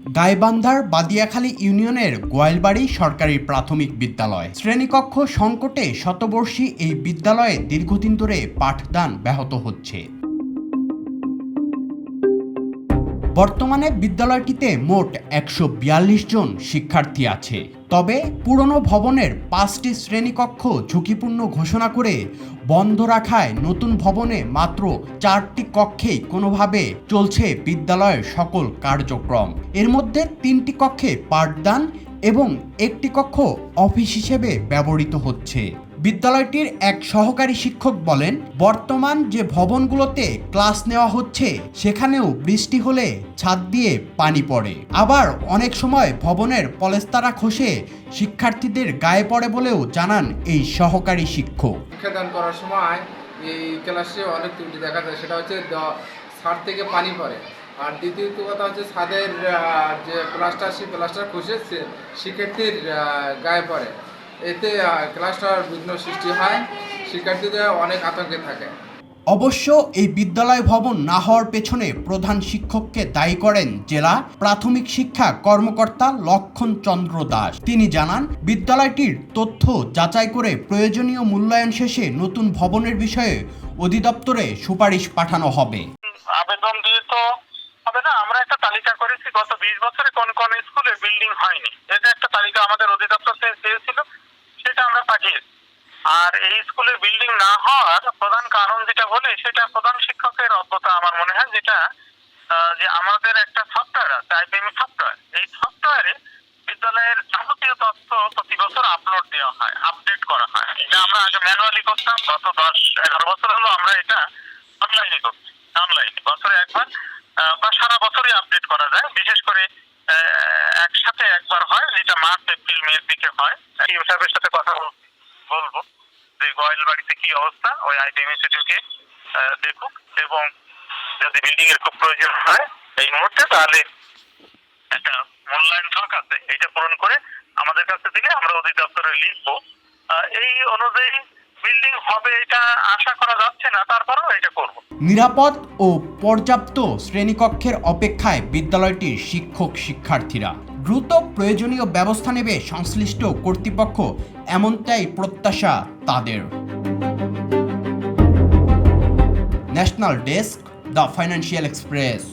গাইবান্ধার বাদিয়াখালী ইউনিয়নের গোয়ালবাড়ি সরকারি প্রাথমিক বিদ্যালয় শ্রেণীকক্ষ সংকটে শতবর্ষী এই বিদ্যালয়ে দীর্ঘদিন ধরে পাঠদান ব্যাহত হচ্ছে। বর্তমানে বিদ্যালয়টিতে মোট ১৪২ জন শিক্ষার্থী আছে। তবে পুরনো ভবনের ৫টি শ্রেণীকক্ষ ঝুঁকিপূর্ণ ঘোষণা করে বন্ধ রাখায় নতুন ভবনে মাত্র ৪টি কক্ষেই কোনোভাবে চলছে বিদ্যালয়ের সকল কার্যক্রম। এর মধ্যে ৩টি কক্ষে পাঠদান এবং একটি কক্ষ অফিস হিসেবে ব্যবহৃত হচ্ছে। বিদ্যালয়টির এক সহকারী শিক্ষক বলেন, বর্তমান যে ভবনগুলোতে ক্লাস নেওয়া হচ্ছে সেখানেও বৃষ্টি হলে ছাদ দিয়ে পানি পড়ে, আবার অনেক সময় ভবনের পলেস্তারা খসে শিক্ষার্থীদের গায়ে পড়ে বলেও জানান এই সহকারী শিক্ষক। শিক্ষাদান করার সময় এই ক্লাসে অনেক ত্রুটি দেখা যায়, সেটা হচ্ছে ছাদ থেকে পানি পড়ে। আর দ্বিতীয়ত কথা হচ্ছে ছাদের যে প্লাস্টার, সেই প্লাস্টার খসে শিক্ষার্থীর গায়ে পড়ে। এতে ক্লাসটার বিঘ্ন সৃষ্টি হয়, শিক্ষার্থীদের অনেক আতঙ্কে থাকে। অবশ্য এই বিদ্যালয় ভবন না হওয়ার পেছনে প্রধান শিক্ষককে দায়ী করেন জেলা প্রাথমিক শিক্ষা কর্মকর্তা লক্ষণ চন্দ্র দাস। তিনি জানান, বিদ্যালয়টির তথ্য যাচাই করে প্রয়োজনীয় মূল্যায়ন শেষে নতুন ভবনের বিষয়ে অধিদপ্তরে সুপারিশ পাঠানো হবে। আবেদন দিয়ে তো হবে না, আমরা একটা তালিকা করেছি গত 20 বছরে কোন কোন স্কুলে বিল্ডিং হয়নি, এটা একটা তালিকা আমাদের অধিদপ্তর থেকে চেয়েছিল, সেটা আমরা পাঠিয়েছি। আর এই স্কুলে বিল্ডিং না হওয়ার প্রধান কারণ যেটা বলে, সেটা প্রধান শিক্ষকের অজ্ঞতা আমার মনে হয়। যেটা যে আমাদের একটা সফটওয়্যার আছে, আইপিএম সফটওয়্যার, এই সফটওয়্যারে বিদ্যালয়ের যাবতীয় তথ্য প্রতি বছর আপলোড দেওয়া হয়, আপডেট করা হয়। এটা আমরা আগে ম্যানুয়ালি করতাম, গত 10-11 বছর হলো আমরা এটা অনলাইনে করছি। অনলাইনে বছরে একবার বা সারা বছরই আপডেট করা যায়। বিশেষ করে একসাথে একবার হয়, যেটা মার্চ এপ্রিল মের দিকে হয়। ইউএম সাহেবের সাথে কথা বলবো যে গোয়ালবাড়িতে কি অবস্থা, ওই আইটিএম ইনস্টিটিউটকে দেখুক, এবং যদি বিল্ডিং এর খুব প্রয়োজন হয় এই মুহূর্তে, তাহলে একটা মূল্যায়ন ছক আছে, এটা পূরণ করে আমাদের কাছে দিলে আমরা অধিদপ্তরে লিখবো। এই অনুযায়ী বিল্ডিং হবে এটা আশা করা যাচ্ছে না, তারপরেও এটা করব। নিরাপদ ও পর্যাপ্ত শ্রেণীকক্ষের অপেক্ষায় বিদ্যালয়টির শিক্ষক শিক্ষার্থীরা। দ্রুত প্রয়োজনীয় ব্যবস্থা নেবে সংশ্লিষ্ট কর্তৃপক্ষ, এমনটাই প্রত্যাশা তাদের। National desk, the financial express.